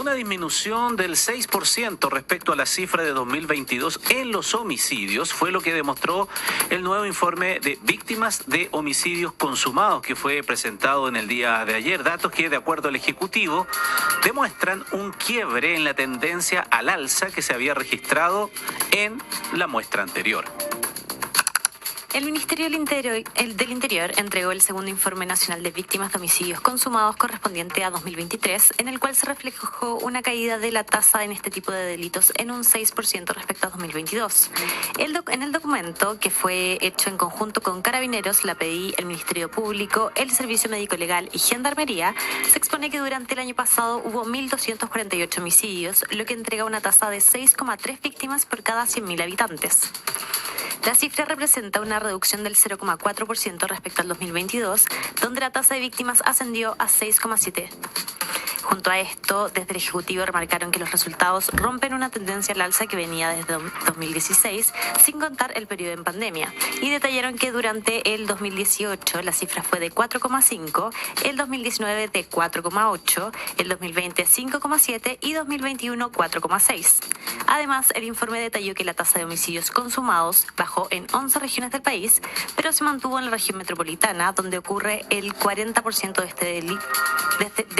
Una disminución del 6% respecto a la cifra de 2022 en los homicidios fue lo que demostró el nuevo informe de víctimas de homicidios consumados que fue presentado en el día de ayer. Datos que, de acuerdo al Ejecutivo, demuestran un quiebre en la tendencia al alza que se había registrado en la muestra anterior. El Ministerio del Interior entregó el segundo Informe Nacional de Víctimas de Homicidios Consumados correspondiente a 2023, en el cual se reflejó una caída de la tasa en este tipo de delitos en un 6% respecto a 2022. En el documento, que fue hecho en conjunto con Carabineros, la PDI, el Ministerio Público, el Servicio Médico Legal y Gendarmería, se expone que durante el año pasado hubo 1.248 homicidios, lo que entrega una tasa de 6,3 víctimas por cada 100.000 habitantes. La cifra representa una reducción del 0,4% respecto al 2022, donde la tasa de víctimas ascendió a 6,7%. Junto a esto, desde el Ejecutivo remarcaron que los resultados rompen una tendencia al alza que venía desde 2016, sin contar el periodo en pandemia, y detallaron que durante el 2018 la cifra fue de 4,5, el 2019 de 4,8, el 2020 5,7 y 2021 4,6. Además, el informe detalló que la tasa de homicidios consumados bajó en 11 regiones del país, pero se mantuvo en la región metropolitana, donde ocurre el 40% de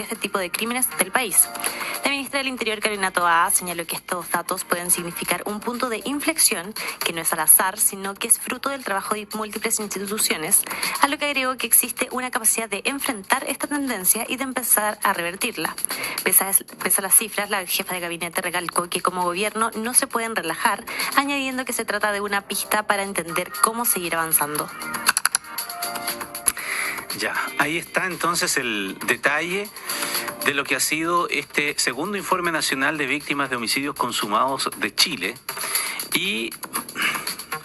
este tipo de crímenes del país. La ministra del Interior, Carolina Toá, señaló que estos datos pueden significar un punto de inflexión que no es al azar, sino que es fruto del trabajo de múltiples instituciones, a lo que agregó que existe una capacidad de enfrentar esta tendencia y de empezar a revertirla. Pese a las cifras, la jefa de gabinete recalcó que como gobierno no se pueden relajar, añadiendo que se trata de una pista para entender cómo seguir avanzando. Ya, ahí está entonces el detalle de lo que ha sido este segundo Informe Nacional de Víctimas de Homicidios Consumados de Chile. Y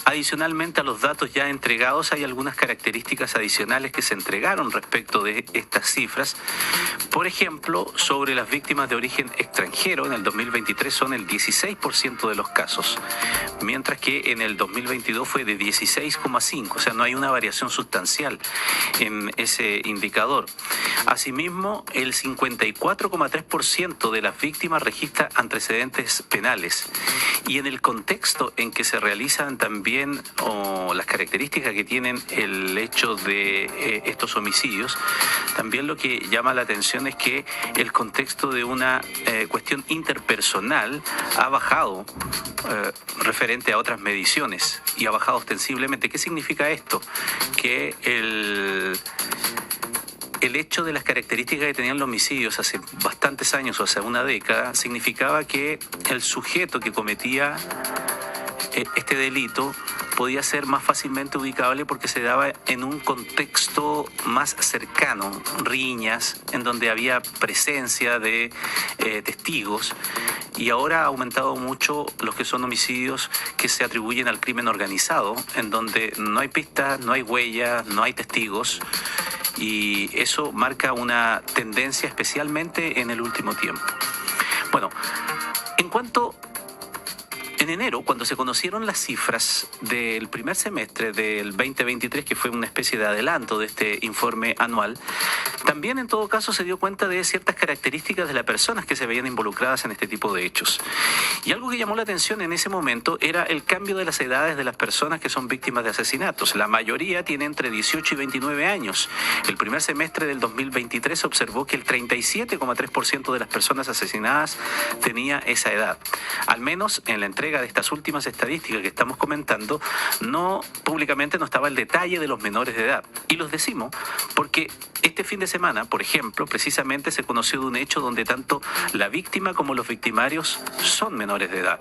adicionalmente a los datos ya entregados, hay algunas características adicionales que se entregaron respecto de estas cifras. Por ejemplo, sobre las víctimas de origen extranjero, en el 2023 son el 16% de los casos, mientras que en el 2022 fue de 16,5%, o sea, no hay una variación sustancial en ese indicador. Asimismo, el 54,3% de las víctimas registra antecedentes penales, y en el contexto en que se realizan también o las características que tienen el hecho de estos homicidios, también lo que llama la atención es que el contexto de una cuestión interpersonal ha bajado referente a otras mediciones y ha bajado ostensiblemente. ¿Qué significa esto? Que el hecho de las características que tenían los homicidios hace bastantes años o hace una década significaba que el sujeto que cometía este delito podía ser más fácilmente ubicable porque se daba en un contexto más cercano, riñas, en donde había presencia de testigos, y ahora ha aumentado mucho los que son homicidios que se atribuyen al crimen organizado, en donde no hay pistas, no hay huellas, no hay testigos, y eso marca una tendencia especialmente en el último tiempo. Bueno, en enero, cuando se conocieron las cifras del primer semestre del 2023, que fue una especie de adelanto de este informe anual, también en todo caso se dio cuenta de ciertas características de las personas que se veían involucradas en este tipo de hechos. Y algo que llamó la atención en ese momento era el cambio de las edades de las personas que son víctimas de asesinatos. La mayoría tiene entre 18 y 29 años. El primer semestre del 2023 se observó que el 37,3% de las personas asesinadas tenía esa edad. Al menos en la entrega de estas últimas estadísticas que estamos comentando, públicamente no estaba el detalle de los menores de edad. Y los decimos porque este fin de semana, por ejemplo, precisamente se conoció de un hecho donde tanto la víctima como los victimarios son menores de edad.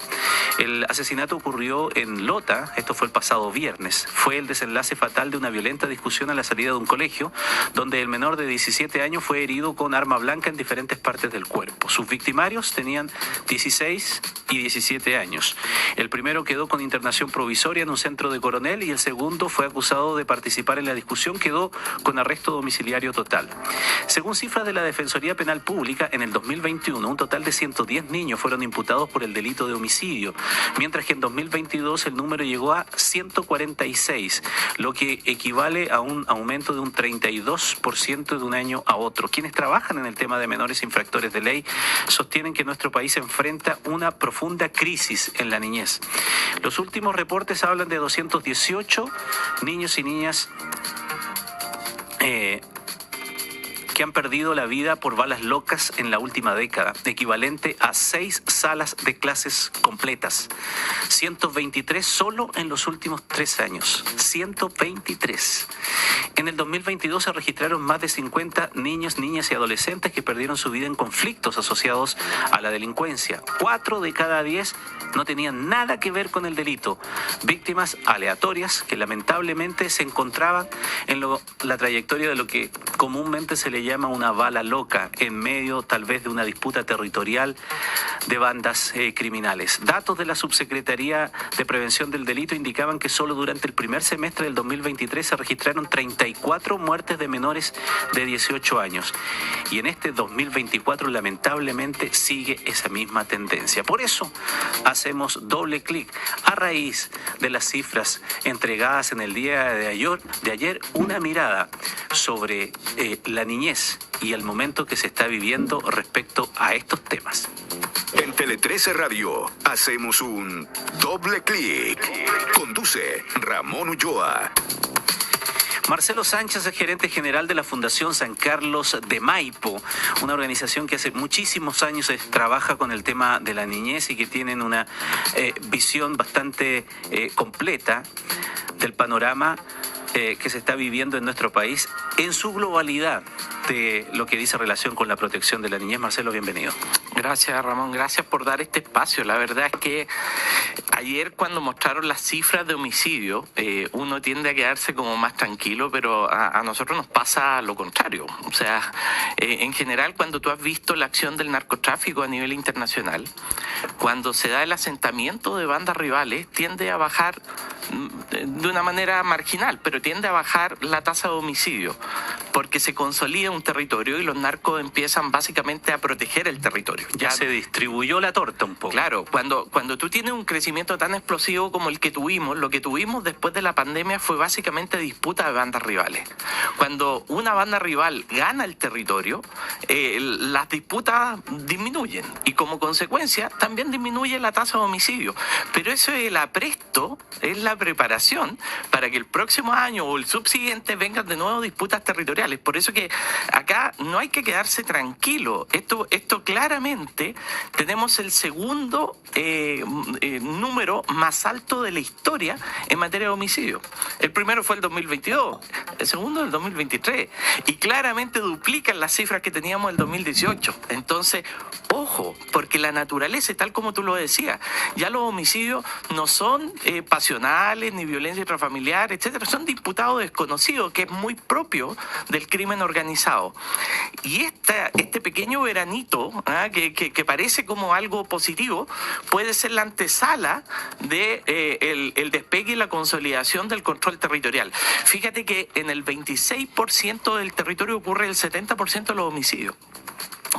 El asesinato ocurrió en Lota, esto fue el pasado viernes. Fue el desenlace fatal de una violenta discusión a la salida de un colegio, donde el menor de 17 años fue herido con arma blanca en diferentes partes del cuerpo. Sus victimarios tenían 16 y 17 años. El primero quedó con internación provisoria en un centro de Coronel y el segundo fue acusado de participar en la discusión, quedó con arresto domiciliario total. Según cifras de la Defensoría Penal Pública, en el 2021 un total de 110 niños fueron imputados por el delito de homicidio, mientras que en 2022 el número llegó a 146, lo que equivale a un aumento de un 32% de un año a otro. Quienes trabajan en el tema de menores infractores de ley sostienen que nuestro país enfrenta una profunda crisis en la niñez. Los últimos reportes hablan de 218 niños y niñas que han perdido la vida por balas locas en la última década, equivalente a 6 salas de clases completas. 123 solo en los últimos 3 años. 123. En el 2022 se registraron más de 50 niños, niñas y adolescentes que perdieron su vida en conflictos asociados a la delincuencia. 4 de cada 10 no tenían nada que ver con el delito. Víctimas aleatorias que lamentablemente se encontraban en la trayectoria de lo que comúnmente se le llama una bala loca, en medio tal vez de una disputa territorial de bandas criminales. Datos de la Subsecretaría de Prevención del Delito indicaban que solo durante el primer semestre del 2023 se registraron 34 muertes de menores de 18 años. Y en este 2024 lamentablemente sigue esa misma tendencia. Por eso hacemos doble clic a raíz de las cifras entregadas en el día de ayer, una mirada sobre la niñez y el momento que se está viviendo respecto a estos temas. En Tele 13 Radio hacemos un doble clic. Conduce Ramón Ulloa. Marcelo Sánchez es gerente general de la Fundación San Carlos de Maipo, una organización que hace muchísimos años trabaja con el tema de la niñez y que tienen una visión bastante completa del panorama que se está viviendo en nuestro país en su globalidad de lo que dice relación con la protección de la niñez. Marcelo, bienvenido. Gracias, Ramón. Gracias por dar este espacio. La verdad es que ayer cuando mostraron las cifras de homicidio, uno tiende a quedarse como más tranquilo, pero a nosotros nos pasa lo contrario. O sea, en general, cuando tú has visto la acción del narcotráfico a nivel internacional, cuando se da el asentamiento de bandas rivales, tiende a bajar de una manera marginal, pero tiende a bajar la tasa de homicidio, porque se consolida un territorio y los narcos empiezan básicamente a proteger el territorio. Ya se distribuyó la torta un poco. Claro, cuando tú tienes un crecimiento tan explosivo como el que tuvimos, lo que tuvimos después de la pandemia fue básicamente disputa de bandas rivales. Cuando una banda rival gana el territorio, las disputas disminuyen y como consecuencia también disminuye la tasa de homicidio. Pero eso es el apresto, es la preparación para que el próximo año o el subsiguiente vengan de nuevo disputas territoriales. Por eso que acá no hay que quedarse tranquilo. Esto claramente tenemos el segundo número más alto de la historia en materia de homicidio. El primero fue el 2022, el segundo el 2023 y claramente duplican las cifras que teníamos el 2018. Entonces, ojo, porque la naturaleza, tal como tú lo decías, ya los homicidios no son pasionales ni violencia intrafamiliar, etcétera, son disputados desconocidos, que es muy propio del crimen organizado. Y este pequeño veranito, que parece como algo positivo, puede ser la antesala de el despegue y la consolidación del control territorial. Fíjate que en el 26% del territorio ocurre el 70% de los homicidios.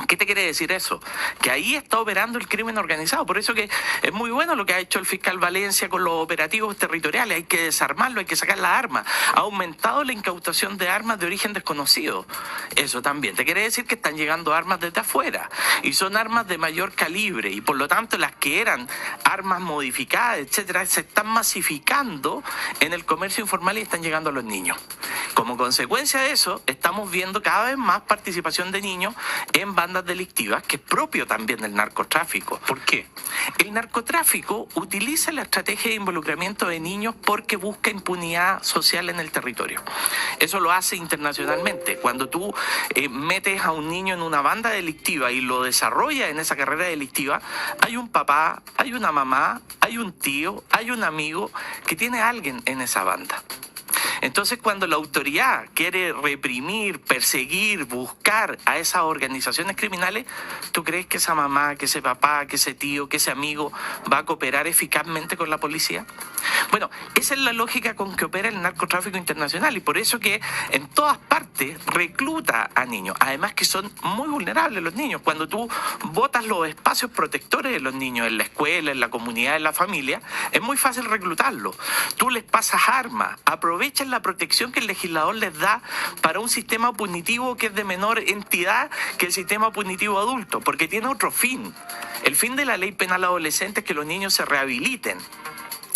¿Qué te quiere decir eso? Que ahí está operando el crimen organizado. Por eso que es muy bueno lo que ha hecho el fiscal Valencia con los operativos territoriales. Hay que desarmarlo, hay que sacar las armas. Ha aumentado la incautación de armas de origen desconocido. Eso también te quiere decir que están llegando armas desde afuera. Y son armas de mayor calibre. Y por lo tanto las que eran armas modificadas, etcétera, se están masificando en el comercio informal y están llegando a los niños. Como consecuencia de eso, estamos viendo cada vez más participación de niños en bandas delictivas, que es propio también del narcotráfico. ¿Por qué? El narcotráfico utiliza la estrategia de involucramiento de niños porque busca impunidad social en el territorio. Eso lo hace internacionalmente. Cuando tú metes a un niño en una banda delictiva y lo desarrollas en esa carrera delictiva, hay un papá, hay una mamá, hay un tío, hay un amigo que tiene a alguien en esa banda. Entonces, cuando la autoridad quiere reprimir, perseguir, buscar a esas organizaciones criminales, ¿tú crees que esa mamá, que ese papá, que ese tío, que ese amigo va a cooperar eficazmente con la policía? Bueno, esa es la lógica con que opera el narcotráfico internacional y por eso que en todas partes recluta a niños. Además que son muy vulnerables los niños. Cuando tú botas los espacios protectores de los niños en la escuela, en la comunidad, en la familia, es muy fácil reclutarlos. Tú les pasas armas, aprovechan la protección que el legislador les da para un sistema punitivo que es de menor entidad que el sistema punitivo adulto, porque tiene otro fin. El fin de la ley penal adolescente es que los niños se rehabiliten.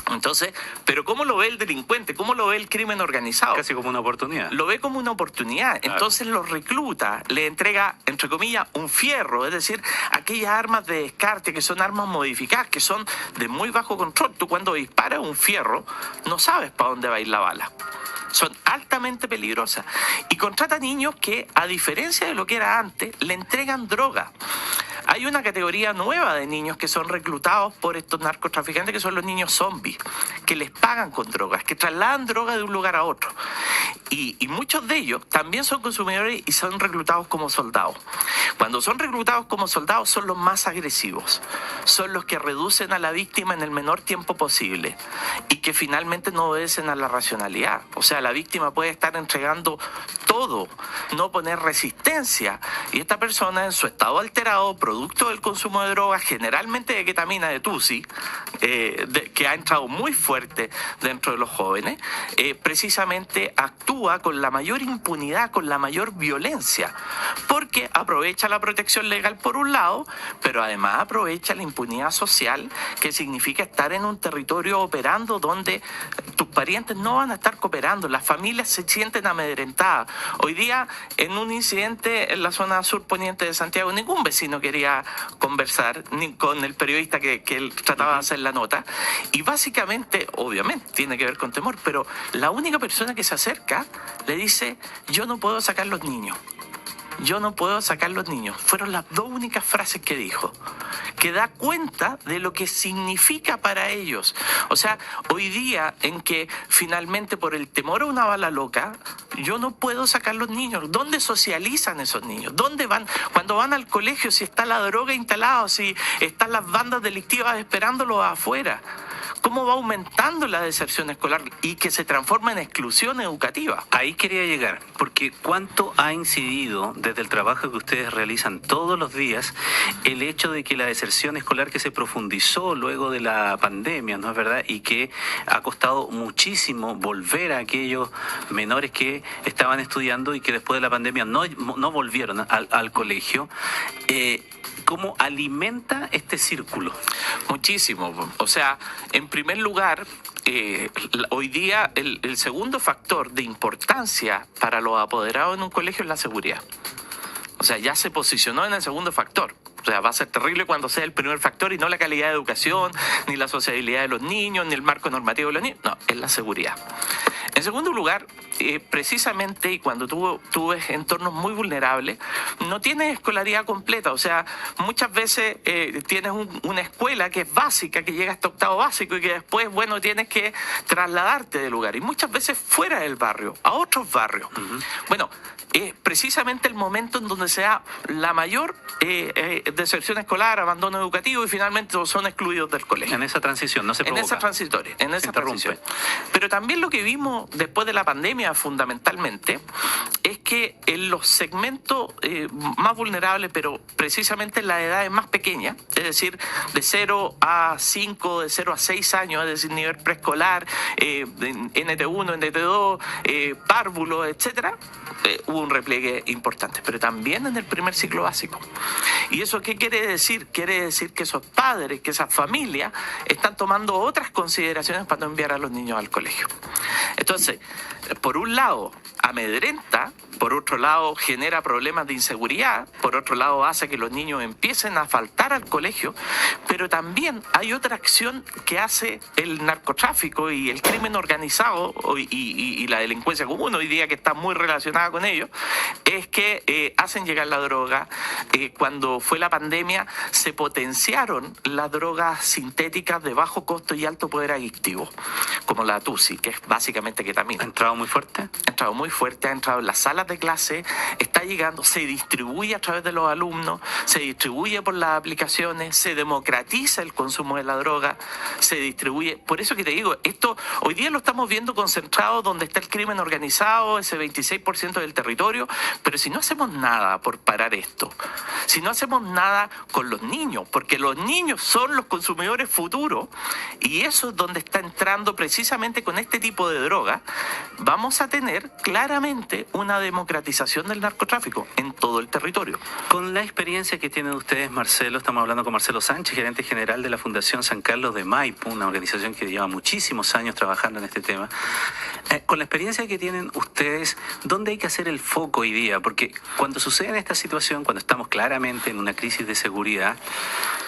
Entonces, pero ¿cómo lo ve el delincuente? ¿Cómo lo ve el crimen organizado? Casi como una oportunidad. Lo ve como una oportunidad. Claro. Entonces los recluta, le entrega, entre comillas, un fierro, es decir, aquellas armas de descarte que son armas modificadas, que son de muy bajo control. Tú cuando disparas un fierro, no sabes para dónde va a ir la bala. Son altamente peligrosas. Y contrata niños que, a diferencia de lo que era antes, le entregan droga. Hay una categoría nueva de niños que son reclutados por estos narcotraficantes, que son los niños zombies, que les pagan con drogas, que trasladan droga de un lugar a otro. Y muchos de ellos también son consumidores y son reclutados como soldados. Cuando son reclutados como soldados son los más agresivos, son los que reducen a la víctima en el menor tiempo posible y que finalmente no obedecen a la racionalidad. O sea, la víctima puede estar entregando todo, no poner resistencia, y esta persona en su estado alterado, producto del consumo de drogas, generalmente de ketamina, de tusi, que ha entrado muy fuerte dentro de los jóvenes, precisamente actúa con la mayor impunidad, con la mayor violencia, porque aprovecha la protección legal por un lado, pero además aprovecha la impunidad social, que significa estar en un territorio operando donde tus parientes no van a estar cooperando, las familias se sienten amedrentadas. Hoy día, en un incidente en la zona surponiente de Santiago, ningún vecino quería conversar ni con el periodista que él trataba de hacer la nota, y básicamente, obviamente, tiene que ver con temor, pero la única persona que se acerca le dice: yo no puedo sacar los niños. Yo no puedo sacar los niños. Fueron las dos únicas frases que dijo, que da cuenta de lo que significa para ellos. O sea, hoy día en que finalmente por el temor a una bala loca, yo no puedo sacar los niños. ¿Dónde socializan esos niños? ¿Dónde van? Cuando van al colegio, si está la droga instalada, si están las bandas delictivas esperándolos afuera. ¿Cómo va aumentando la deserción escolar y que se transforma en exclusión educativa? Ahí quería llegar, porque ¿cuánto ha incidido desde el trabajo que ustedes realizan todos los días el hecho de que la deserción escolar, que se profundizó luego de la pandemia, ¿no es verdad? Y que ha costado muchísimo volver a aquellos menores que estaban estudiando y que después de la pandemia no volvieron al colegio. ¿Cómo alimenta este círculo? Muchísimo. O sea, en primer lugar, hoy día el segundo factor de importancia para los apoderados en un colegio es la seguridad. O sea, ya se posicionó en el segundo factor. O sea, va a ser terrible cuando sea el primer factor y no la calidad de educación, ni la sociabilidad de los niños, ni el marco normativo de los niños. No, es la seguridad. En segundo lugar, precisamente, y cuando tú ves entornos muy vulnerables, no tienes escolaridad completa. O sea, muchas veces tienes una escuela que es básica, que llega hasta octavo básico y que después, bueno, tienes que trasladarte de lugar. Y muchas veces fuera del barrio, a otros barrios. Bueno, es precisamente el momento en donde se da la mayor deserción escolar, abandono educativo y finalmente son excluidos del colegio. En esa transición, no se provoca. En esa transitoria, en esa interrumpe. transición. Pero también lo que vimos después de la pandemia fundamentalmente es que en los segmentos más vulnerables, pero precisamente en las edades más pequeñas, es decir, de 0 a 5, de 0 a 6 años, es decir, nivel preescolar, NT1, NT2, párvulo, etcétera, hubo un repliegue importante, pero también en el primer ciclo básico. ¿Y eso qué quiere decir? Quiere decir que esos padres, que esas familias están tomando otras consideraciones para no enviar a los niños al colegio. Entonces, por un lado, amedrenta, por otro lado, genera problemas de inseguridad, por otro lado, hace que los niños empiecen a faltar al colegio, pero también hay otra acción que hace el narcotráfico y el crimen organizado y la delincuencia común hoy día, que está muy relacionada con ello, es que hacen llegar la droga. Cuando fue la pandemia, se potenciaron las drogas sintéticas de bajo costo y alto poder adictivo, como la tusi, que es básicamente ketamina. Ha entrado muy fuerte? Ha entrado muy fuerte, ha entrado en las salas de clase, está llegando, se distribuye a través de los alumnos, se distribuye por las aplicaciones, se democratiza el consumo de la droga, se distribuye. Por eso que te digo, esto hoy día lo estamos viendo concentrado donde está el crimen organizado, ese 26% del territorio, pero si no hacemos nada por parar esto, si no hacemos nada con los niños, porque los niños son los consumidores futuros, y eso es donde está entrando precisamente con este tipo de droga, vamos a tener claramente una democratización del narcotráfico en todo el territorio. Con la experiencia que tienen ustedes, Marcelo, estamos hablando con Marcelo Sánchez, gerente general de la Fundación San Carlos de Maipo, una organización que lleva muchísimos años trabajando en este tema. Con la experiencia que tienen ustedes, ¿dónde hay que hacer el foco hoy día? Porque cuando sucede esta situación, cuando estamos claramente en una crisis de seguridad,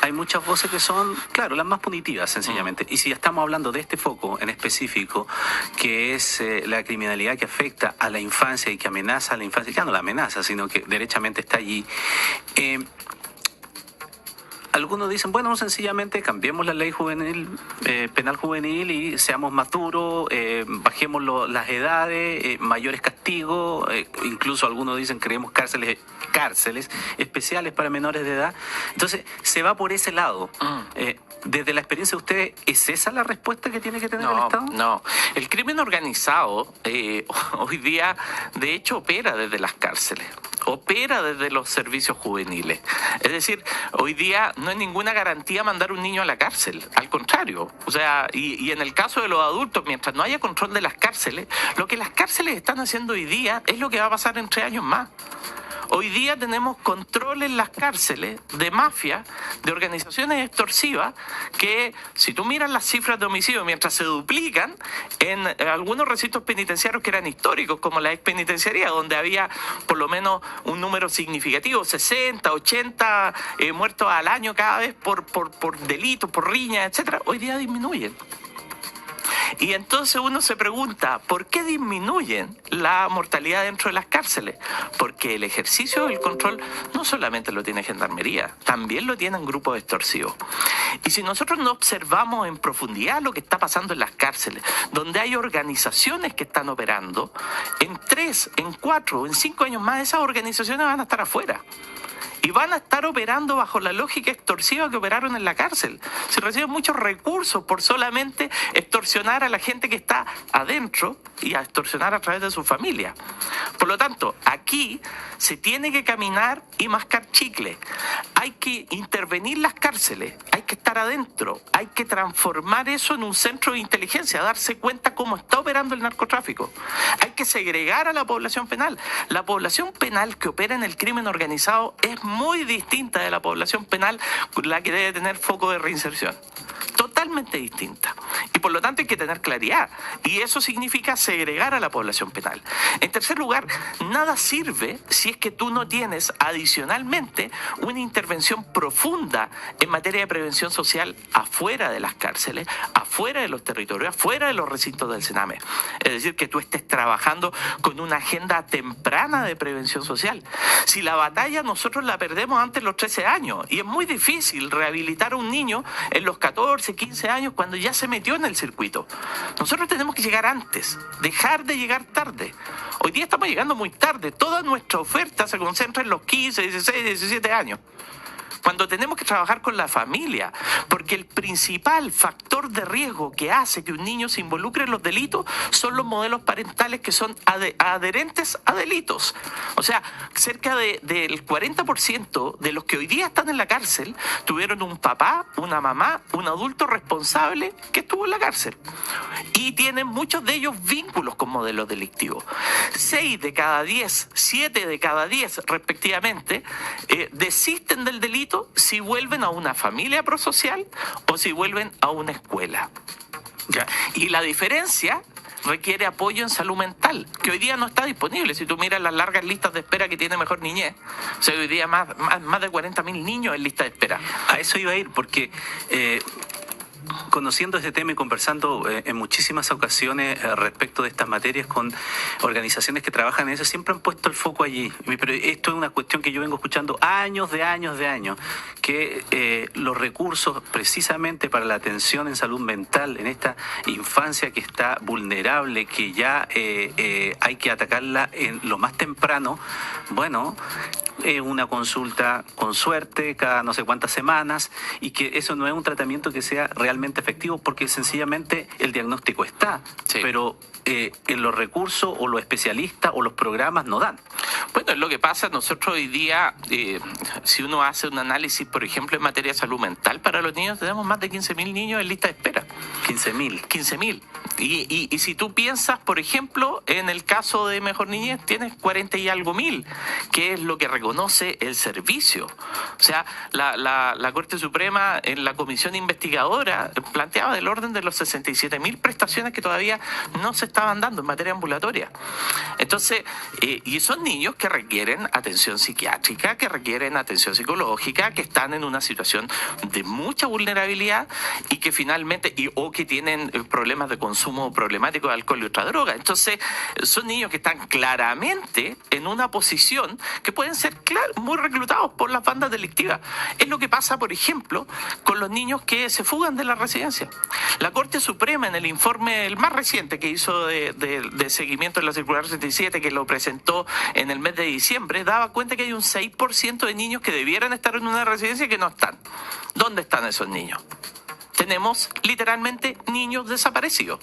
hay muchas voces que son, claro, las más punitivas, sencillamente. Y si ya estamos hablando de este foco en específico, que es la criminalidad que afecta a la infancia y que amenaza a la infancia, ya no la amenaza, sino que derechamente está allí. Algunos dicen, bueno, sencillamente cambiemos la ley juvenil, penal juvenil y seamos más duros, bajemos las edades, mayores castigos, incluso algunos dicen creemos cárceles especiales para menores de edad. Entonces, se va por ese lado. Desde la experiencia de ustedes, ¿es esa la respuesta que tiene que tener el Estado? No. El crimen organizado hoy día, de hecho, opera desde las cárceles, opera desde los servicios juveniles. Es decir, hoy día no hay ninguna garantía mandar un niño a la cárcel, al contrario. O sea, y en el caso de los adultos, mientras no haya control de las cárceles, lo que las cárceles están haciendo hoy día es lo que va a pasar en 3 años más. Hoy día tenemos control en las cárceles de mafia, de organizaciones extorsivas, que si tú miras las cifras de homicidio, mientras se duplican en algunos recintos penitenciarios que eran históricos, como la expenitenciaría, donde había por lo menos un número significativo, 60, 80 muertos al año cada vez por delitos, por riñas, etcétera, hoy día disminuyen. Y entonces uno se pregunta, ¿por qué disminuyen la mortalidad dentro de las cárceles? Porque el ejercicio del control no solamente lo tiene Gendarmería, también lo tienen grupos extorsivos. Y si nosotros no observamos en profundidad lo que está pasando en las cárceles, donde hay organizaciones que están operando, en 3, en 4, en 5 años más, esas organizaciones van a estar afuera. Y van a estar operando bajo la lógica extorsiva que operaron en la cárcel. Se reciben muchos recursos por solamente extorsionar a la gente que está adentro y a extorsionar a través de su familia. Por lo tanto, aquí se tiene que caminar y mascar chicle. Hay que intervenir las cárceles, hay que estar adentro, hay que transformar eso en un centro de inteligencia, darse cuenta cómo está operando el narcotráfico. Hay que segregar a la población penal. La población penal que opera en el crimen organizado es muy distinta de la población penal, la que debe tener foco de reinserción. Totalmente distinta. Y por lo tanto hay que tener claridad. Y eso significa segregar a la población penal. En tercer lugar, nada sirve si es que tú no tienes adicionalmente una intervención profunda en materia de prevención social afuera de las cárceles, afuera de los territorios, afuera de los recintos del Sename. Es decir, que tú estés trabajando con una agenda temprana de prevención social. Si la batalla nosotros la perdemos antes de los 13 años, y es muy difícil rehabilitar a un niño en los 14, 15 años cuando ya se metió en el circuito. Nosotros tenemos que llegar antes, dejar de llegar tarde. Hoy día estamos llegando muy tarde. Toda nuestra oferta se concentra en los 15, 16, 17 años. Cuando tenemos que trabajar con la familia, porque el principal factor de riesgo que hace que un niño se involucre en los delitos son los modelos parentales que son adherentes a delitos. O sea, cerca del 40% de los que hoy día están en la cárcel tuvieron un papá, una mamá, un adulto responsable que estuvo en la cárcel. Y tienen muchos de ellos vínculos con modelos delictivos. 6 de cada 10, 7 de cada 10 respectivamente, desisten del delito si vuelven a una familia prosocial o si vuelven a una escuela. Ya. Y la diferencia requiere apoyo en salud mental, que hoy día no está disponible. Si tú miras las largas listas de espera que tiene Mejor Niñez, o sea, hoy día más de 40.000 niños en lista de espera. A eso iba a ir, porque conociendo este tema y conversando en muchísimas ocasiones respecto de estas materias con organizaciones que trabajan en eso, siempre han puesto el foco allí. Pero esto es una cuestión que yo vengo escuchando años, que los recursos precisamente para la atención en salud mental en esta infancia que está vulnerable, que ya hay que atacarla en lo más temprano, bueno, una consulta con suerte cada no sé cuántas semanas, y que eso no es un tratamiento que sea realmente efectivo, porque sencillamente el diagnóstico está, Sí. pero en los recursos o los especialistas o los programas no dan. Bueno, es lo que pasa. Nosotros hoy día, si uno hace un análisis, por ejemplo, en materia de salud mental para los niños, tenemos más de 15.000 niños en lista de espera. 15.000. 15.000. Y si tú piensas, por ejemplo, en el caso de Mejor Niñez, tienes 40 y algo mil, que es lo que reconoce el servicio. O sea, la Corte Suprema en la comisión investigadora planteaba del orden de los 67.000 prestaciones que todavía no se estaban dando en materia ambulatoria. Entonces, y son niños que requieren atención psiquiátrica, que requieren atención psicológica, que están en una situación de mucha vulnerabilidad y que finalmente, o que tienen problemas de consumo problemático de alcohol y otra droga. Entonces, son niños que están claramente en una posición que pueden ser muy reclutados por las bandas delictivas. Es lo que pasa, por ejemplo, con los niños que se fugan de la residencia. La Corte Suprema, en el informe, el más reciente que hizo de seguimiento de la circular 67, que lo presentó en el mes de diciembre, daba cuenta que hay un 6% de niños que debieran estar en una residencia y que no están. ¿Dónde están esos niños? Tenemos literalmente niños desaparecidos.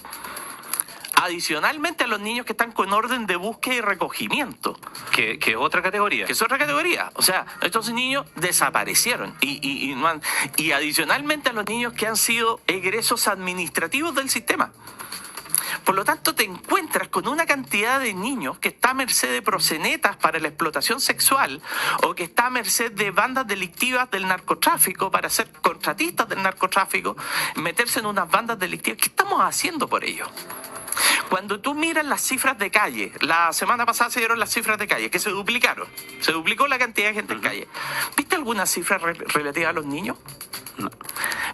Adicionalmente a los niños que están con orden de búsqueda y recogimiento. Que es otra categoría. Que es otra categoría. O sea, estos niños desaparecieron. Y adicionalmente a los niños que han sido egresos administrativos del sistema. Por lo tanto, te encuentras con una cantidad de niños que está a merced de proxenetas para la explotación sexual, o que está a merced de bandas delictivas del narcotráfico para ser contratistas del narcotráfico, meterse en unas bandas delictivas. ¿Qué estamos haciendo por ello? Cuando tú miras las cifras de calle, la semana pasada se dieron las cifras de calle, que se duplicaron. Se duplicó la cantidad de gente en calle. ¿Viste alguna cifra relativa a los niños? No.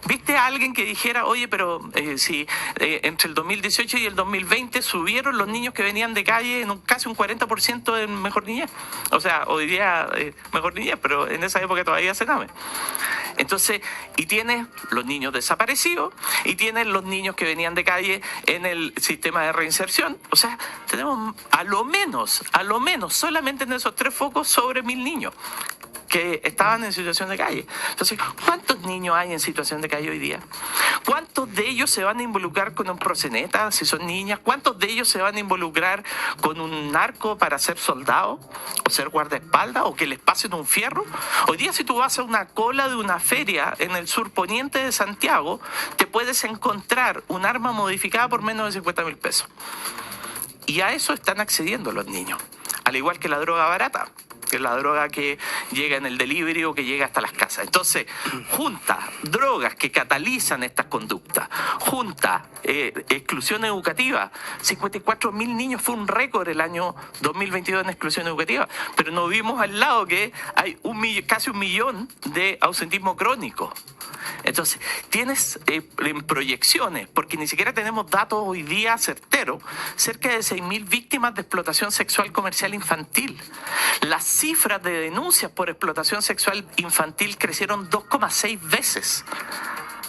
¿Viste a alguien que dijera, oye, pero si entre el 2018 y el 2020 subieron los niños que venían de calle en casi un 40% en Mejor Niñez? O sea, hoy día Mejor Niñez, pero en esa época todavía Sename. Entonces, y tienes los niños desaparecidos y tienes los niños que venían de calle en el sistema de reinserción. O sea, tenemos a lo menos, solamente en esos 3 focos sobre 1.000 niños que estaban en situación de calle. Entonces, ¿cuántos niños hay en situación de calle hoy día? ¿Cuántos de ellos se van a involucrar con un proxeneta si son niñas? ¿Cuántos de ellos se van a involucrar con un narco para ser soldado o ser guardaespaldas o que les pasen un fierro? Hoy día, si tú vas a una cola de una feria en el surponiente de Santiago, te puedes encontrar un arma modificada por menos de 50.000 pesos. Y a eso están accediendo los niños, al igual que la droga barata, que es la droga que llega en el delivery o que llega hasta las casas. Entonces, junta drogas que catalizan estas conductas, junta exclusión educativa. 54.000 niños fue un récord el año 2022 en exclusión educativa, pero nos vimos al lado que hay casi 1 millón de ausentismo crónico. Entonces, tienes en proyecciones, porque ni siquiera tenemos datos hoy día certeros, cerca de 6.000 víctimas de explotación sexual comercial infantil. Las cifras de denuncias por explotación sexual infantil crecieron 2,6 veces.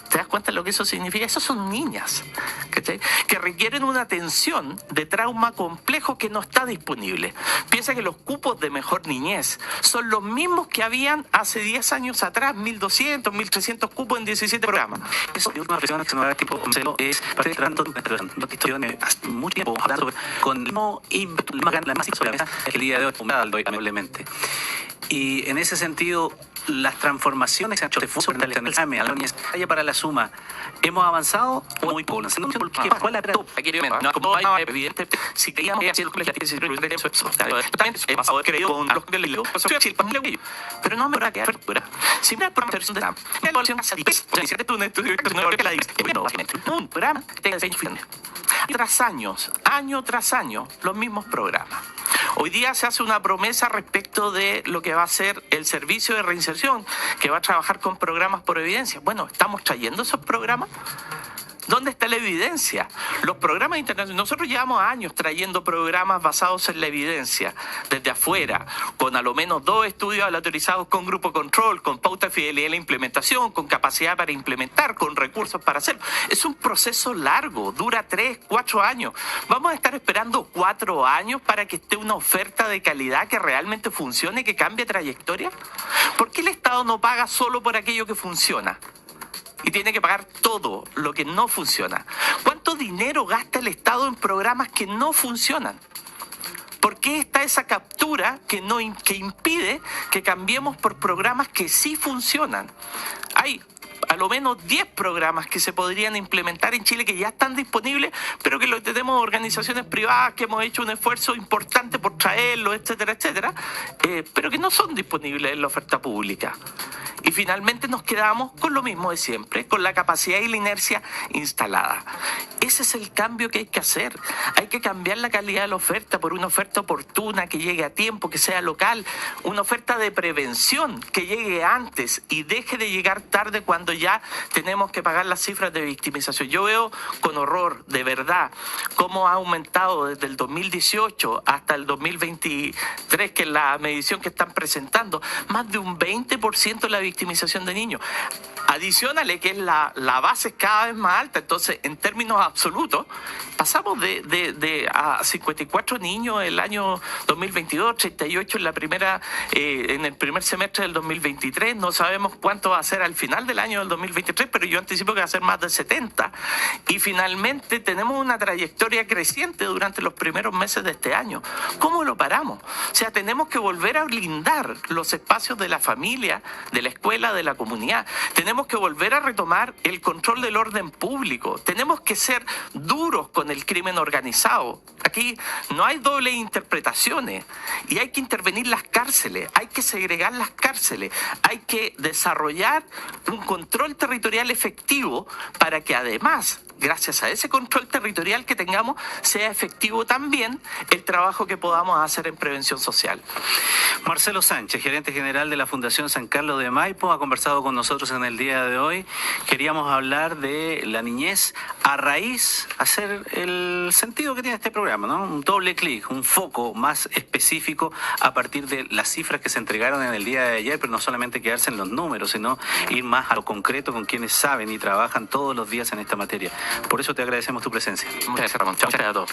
¿Te das cuenta de lo que eso significa? Esas son niñas, ¿cachai?, que requieren una atención de trauma complejo que no está disponible. Piensa que los cupos de Mejor Niñez son los mismos que habían hace 10 años atrás, 1.200, 1.300 cupos en 17 programas. Eso es una reflexión que se me da tiempo es parte de dos cuestiones hace mucho tiempo hablando con el más sobre la mesa el día de hoy, amablemente. Y en ese sentido, las transformaciones se han hecho de fundamentales en el examen, a la niñez, para la suma. ¿Hemos avanzado o muy poco? ¿Cuál es la Aquí no, como hay evidente, si queríamos hacer el colegio, he pasado creído con los que le digo, pero no me voy a quedar fuera. Si me da por persona de la evaluación si tú un estudio que la dices, bueno, un programa que tenga 6 finales. Tras año tras año, los mismos programas. Hoy día se hace una promesa respecto de lo que va a ser el servicio de reinserción, que va a trabajar con programas por evidencia. Bueno, ¿estamos trayendo esos programas? ¿Dónde está la evidencia? Los programas internacionales, nosotros llevamos años trayendo programas basados en la evidencia, desde afuera, con a lo menos 2 estudios autorizados con grupo control, con pauta de fidelidad en la implementación, con capacidad para implementar, con recursos para hacerlo. Es un proceso largo, dura 3, 4 años. ¿Vamos a estar esperando 4 años para que esté una oferta de calidad que realmente funcione, que cambie trayectoria? ¿Por qué el Estado no paga solo por aquello que funciona y tiene que pagar todo lo que no funciona? ¿Cuánto dinero gasta el Estado en programas que no funcionan? ¿Por qué está esa captura que impide que cambiemos por programas que sí funcionan? Hay a lo menos 10 programas que se podrían implementar en Chile que ya están disponibles, pero que lo tenemos organizaciones privadas que hemos hecho un esfuerzo importante por traerlos, etcétera, etcétera, pero que no son disponibles en la oferta pública. Y finalmente nos quedamos con lo mismo de siempre, con la capacidad y la inercia instalada. Ese es el cambio que hay que hacer. Hay que cambiar la calidad de la oferta por una oferta oportuna, que llegue a tiempo, que sea local, una oferta de prevención, que llegue antes y deje de llegar tarde cuando ya tenemos que pagar las cifras de victimización. Yo veo con horror, de verdad, cómo ha aumentado desde el 2018 hasta el 2023, que es la medición que están presentando, más de un 20% la victimización de niños. Adicionale que es la base cada vez más alta, entonces en términos absolutos pasamos a 54 niños el año 2022, 38 en el primer semestre del 2023, no sabemos cuánto va a ser al final del año del 2023, pero yo anticipo que va a ser más de 70, y finalmente tenemos una trayectoria creciente durante los primeros meses de este año. ¿Cómo lo paramos? O sea, tenemos que volver a blindar los espacios de la familia, de la escuela, de la comunidad. Tenemos que volver a retomar el control del orden público. Tenemos que ser duros con el crimen organizado. Aquí no hay dobles interpretaciones y hay que intervenir las cárceles, hay que segregar las cárceles, hay que desarrollar un control territorial efectivo para que además, gracias a ese control territorial que tengamos, sea efectivo también el trabajo que podamos hacer en prevención social. Marcelo Sánchez, gerente general de la Fundación San Carlos de Maipo, ha conversado con nosotros en el día de hoy. Queríamos hablar de la niñez a raíz, hacer el sentido que tiene este programa, ¿no? Un doble clic, un foco más específico a partir de las cifras que se entregaron en el día de ayer, pero no solamente quedarse en los números, sino ir más a lo concreto con quienes saben y trabajan todos los días en esta materia. Por eso te agradecemos tu presencia. Muchas gracias, Ramón. Muchas gracias a todos.